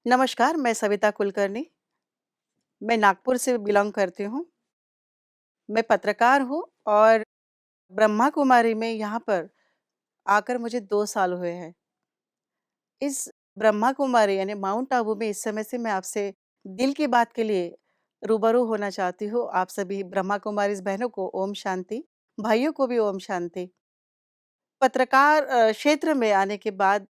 नमस्कार, मैं सविता कुलकर्णी। मैं नागपुर से बिलॉन्ग करती हूँ। मैं पत्रकार हूँ और ब्रह्मा कुमारी में यहाँ पर आकर मुझे 2 साल हुए हैं। इस ब्रह्मा कुमारी यानी माउंट आबू में इस समय से मैं आपसे दिल की बात के लिए रूबरू होना चाहती हूँ। आप सभी ब्रह्मा कुमारीज़ बहनों को ओम शांति, भाइयों को भी ओम शांति। पत्रकार क्षेत्र में आने के बाद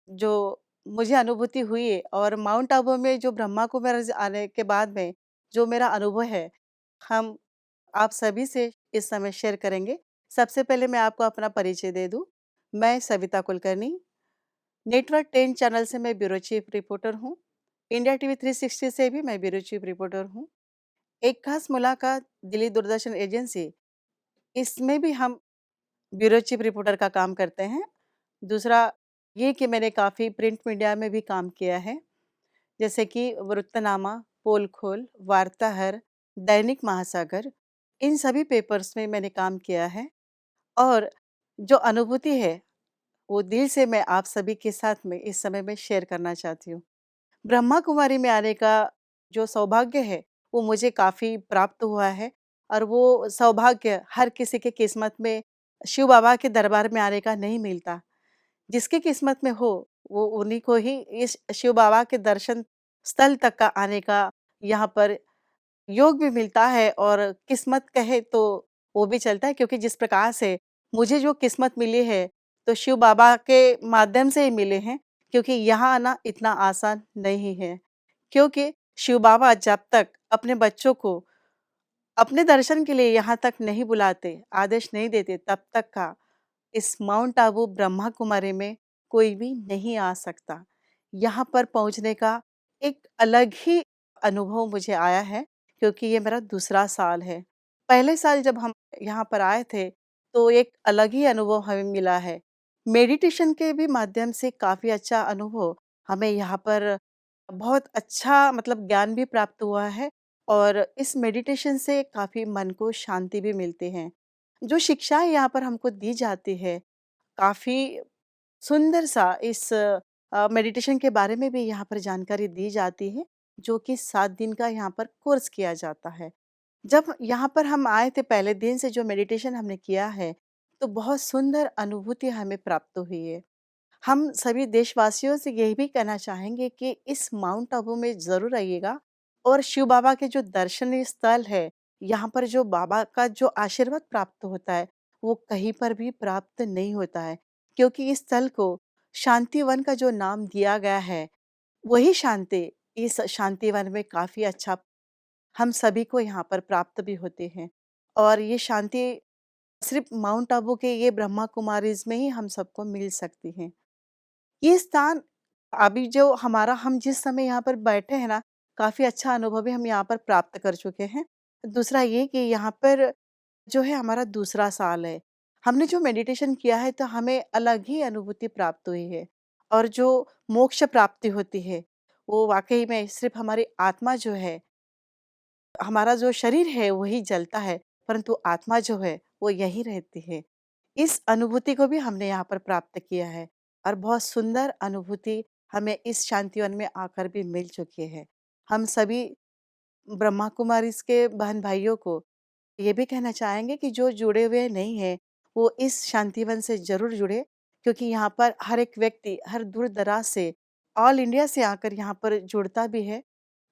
जो मुझे अनुभूति हुई है और माउंट आबू में जो ब्रह्मा कुमारीज़ आने के बाद में जो मेरा अनुभव है, हम आप सभी से इस समय शेयर करेंगे। सबसे पहले मैं आपको अपना परिचय दे दूँ। मैं सविता कुलकर्णी, नेटवर्क 10 चैनल से मैं ब्यूरो चीफ रिपोर्टर हूँ। इंडिया टीवी 360 से भी मैं ब्यूरो चीफ रिपोर्टर हूँ। एक खास मुलाकात दिल्ली दूरदर्शन एजेंसी, इसमें भी हम ब्यूरो चीफ रिपोर्टर का काम करते हैं। दूसरा ये कि मैंने काफ़ी प्रिंट मीडिया में भी काम किया है, जैसे कि वृत्तनामा, पोल खोल, वार्ताहर, दैनिक महासागर, इन सभी पेपर्स में मैंने काम किया है। और जो अनुभूति है, वो दिल से मैं आप सभी के साथ में इस समय में शेयर करना चाहती हूँ। ब्रह्मा कुमारी में आने का जो सौभाग्य है, वो मुझे काफ़ी प्राप्त हुआ है और वो सौभाग्य हर किसी के किस्मत में शिव बाबा के दरबार में आने का नहीं मिलता। जिसकी किस्मत में हो, वो उन्हीं को ही इस शिव बाबा के दर्शन स्थल तक का आने का यहाँ पर योग भी मिलता है और किस्मत कहे तो वो भी चलता है, क्योंकि जिस प्रकार से मुझे जो किस्मत मिली है, तो शिव बाबा के माध्यम से ही मिले हैं, क्योंकि यहाँ आना इतना आसान नहीं है। क्योंकि शिव बाबा जब तक अपने बच्चों को अपने दर्शन के लिए यहाँ तक नहीं बुलाते, आदेश नहीं देते, तब तक का इस माउंट आबू ब्रह्मा कुमारी में कोई भी नहीं आ सकता। यहाँ पर पहुँचने का एक अलग ही अनुभव मुझे आया है, क्योंकि ये मेरा दूसरा साल है। पहले साल जब हम यहाँ पर आए थे, तो एक अलग ही अनुभव हमें मिला है। मेडिटेशन के भी माध्यम से काफ़ी अच्छा अनुभव हमें यहाँ पर बहुत अच्छा मतलब ज्ञान भी प्राप्त हुआ है और इस मेडिटेशन से काफ़ी मन को शांति भी मिलती है। जो शिक्षाएँ यहाँ पर हमको दी जाती है, काफ़ी सुंदर सा इस मेडिटेशन के बारे में भी यहाँ पर जानकारी दी जाती है, जो कि 7 दिन का यहाँ पर कोर्स किया जाता है। जब यहाँ पर हम आए थे पहले दिन से जो मेडिटेशन हमने किया है, तो बहुत सुंदर अनुभूति हमें प्राप्त हुई है। हम सभी देशवासियों से यही भी कहना चाहेंगे कि इस माउंट आबू में ज़रूर आइएगा और शिव बाबा के जो दर्शनीय स्थल है, यहाँ पर जो बाबा का जो आशीर्वाद प्राप्त होता है, वो कहीं पर भी प्राप्त नहीं होता है। क्योंकि इस स्थल को शांतिवन का जो नाम दिया गया है, वही शांति इस शांतिवन में काफ़ी अच्छा हम सभी को यहाँ पर प्राप्त भी होते हैं। और ये शांति सिर्फ़ माउंट आबू के ये ब्रह्मा कुमारीज़ में ही हम सबको मिल सकती है। ये स्थान अभी जो हमारा हम जिस समय यहाँ पर बैठे हैं ना, काफ़ी अच्छा अनुभव भी हम यहाँ पर प्राप्त कर चुके हैं। दूसरा ये कि यहाँ पर जो है हमारा दूसरा साल है। हमने जो मेडिटेशन किया है तो हमें अलग ही अनुभूति प्राप्त हुई है और जो मोक्ष प्राप्ति होती है, वो वाक़ई में सिर्फ़ हमारी आत्मा जो है, हमारा जो शरीर है वही जलता है, परंतु आत्मा जो है वो यहीं रहती है। इस अनुभूति को भी हमने यहाँ पर प्राप्त किया है और बहुत सुंदर अनुभूति हमें इस शांतिवन में आकर भी मिल चुकी है। हम सभी ब्रह्मा कुमारीज़ के बहन-भाइयों को ये भी कहना चाहेंगे कि जो जुड़े हुए नहीं हैं, वो इस शांतिवन से ज़रूर जुड़े, क्योंकि यहाँ पर हर एक व्यक्ति हर दूर-दराज से, ऑल इंडिया से आकर यहाँ पर जुड़ता भी है।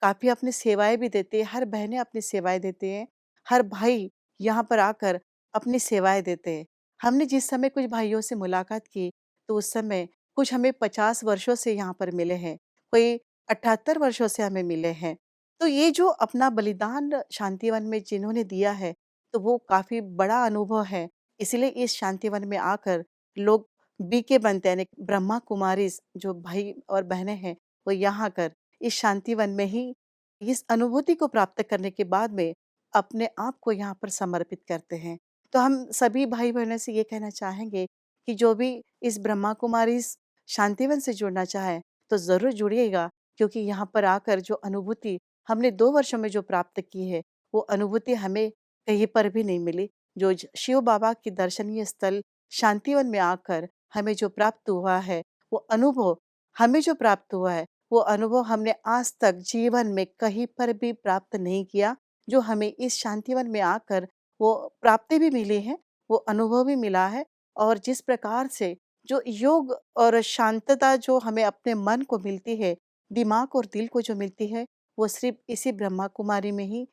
काफ़ी अपनी सेवाएँ भी देते हैं, हर बहनें अपनी सेवाएँ देते हैं, हर भाई यहाँ पर आकर अपनी सेवाएँ देते हैं। हमने जिस समय कुछ भाइयों से मुलाकात की, तो उस समय कुछ हमें 50 वर्षों से यहाँ पर मिले हैं, कोई 78 वर्षों से हमें मिले हैं। तो ये जो अपना बलिदान शांतिवन में जिन्होंने दिया है, तो वो काफ़ी बड़ा अनुभव है। इसीलिए इस शांतिवन में आकर लोग बीके बनते हैं, यानी ब्रह्मा कुमारीज़ जो भाई और बहनें हैं, वो यहाँ आकर इस शांतिवन में ही इस अनुभूति को प्राप्त करने के बाद में अपने आप को यहाँ पर समर्पित करते हैं। तो हम सभी भाई-बहनों से ये कहना चाहेंगे कि जो भी इस ब्रह्मा कुमारीज़ शांतिवन से जुड़ना चाहे, तो ज़रूर जुड़िएगा, क्योंकि यहाँ पर आकर जो अनुभूति हमने 2 वर्षों में जो प्राप्त की है, वो अनुभूति हमें कहीं पर भी नहीं मिली। जो शिव बाबा के दर्शनीय स्थल शांतिवन में आकर हमें जो प्राप्त हुआ है, वो अनुभव हमें जो प्राप्त हुआ है, वो अनुभव हमने आज तक जीवन में कहीं पर भी प्राप्त नहीं किया, जो हमें इस शांतिवन में आकर वो प्राप्ति भी मिली है, वो अनुभव भी मिला है। और जिस प्रकार से जो योग और शांतता जो हमें अपने मन को मिलती है, दिमाग और दिल को जो मिलती है, वो सिर्फ़ इसी ब्रह्मा कुमारी में ही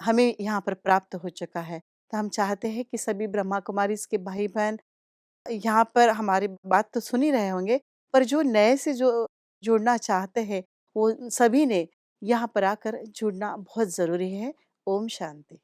हमें यहाँ पर प्राप्त हो चुका है। तो हम चाहते हैं कि सभी ब्रह्मा कुमारीज़ के भाई-बहन यहाँ पर हमारी बात तो सुन ही रहे होंगे, पर जो नए से जो जुड़ना चाहते हैं, वो सभी ने यहाँ पर आकर जुड़ना बहुत ज़रूरी है। ओम शांति।